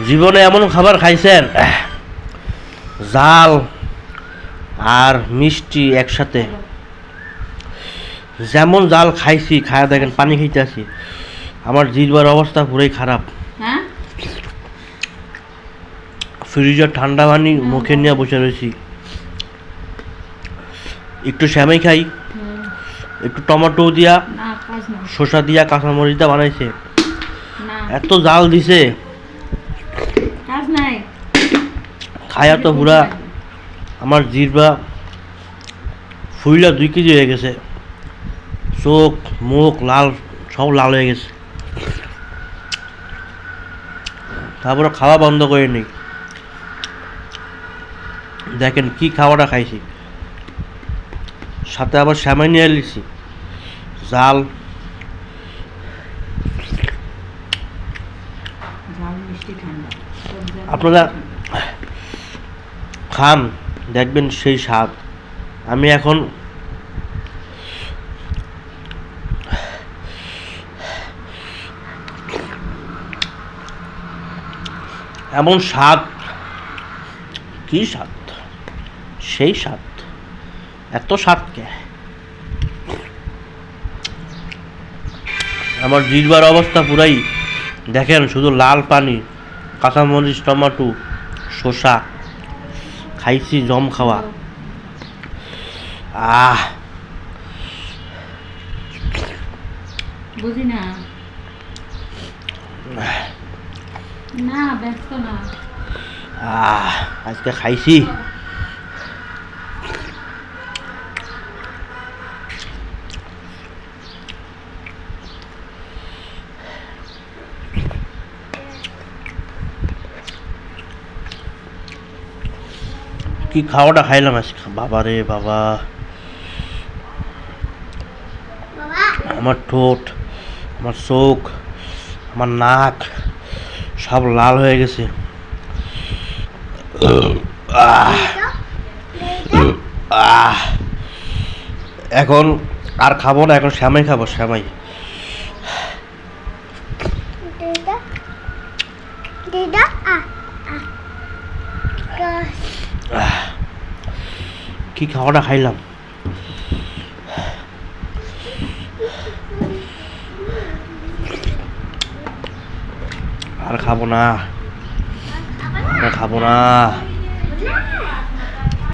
জীবনে এমন খাবার খাইছেন, জাল আর মিষ্টি একসাথে। যেমন জাল খাইছি, খায়া দেখেন পানি খাইতে আসি, আমার জিহ্বার অবস্থা পুরাই খারাপ। হ্যাঁ, ফ্রিজের ঠান্ডা পানি মুখে নিয়ে বসে রয়েছি। একটু সেমাই খাই, একটু টমেটো দিয়া, না কাজ না, শসা দিয়া, কাঁচামরিচ দিয়া বানাইছে। না এত জাল দিছে, কাজ নাই। খায়া তো পুরা আমার জিহ্বা ফুইলা 2 কেজি হয়ে গেছে। চোখ মুখ লাল, সব লাল হয়ে গেছে। তারপরে খাওয়া বন্ধ করে নেই। দেখেন কি খাওয়াটা খাইছি, সাথে আবার সেমাই নিয়ে এলিছি, জাল। ঝাল মিষ্টি ঠান্ডা, আপনারা খান, দেখবেন সেই স্বাদ। আমি এখন এমন স্বাদ, কি স্বাদ, সেই স্বাদ, এত স্বাদ কে। আমার জিহ্বার অবস্থা পুরাই দেখেন, শুধু লাল পানি, কাঁচামরিচ, টমেটো, শসা খাইছি জম খাওয়া। আহ বুঝি না, না ব্যস্ত না। আজকে খাইছি। কি খাওয়াটা খাইলাম আজকে, বাবা রে বাবা। আমার ঠোঁট, আমার চোখ, আমার নাক সব লাল হয়ে গেছে। আহ আহ এখন আর খাবো না, এখন শ্যামাই খাবো, শ্যামাই। কি খাওয়াটা খাইলাম, আর খাবো না, আর খাবো না।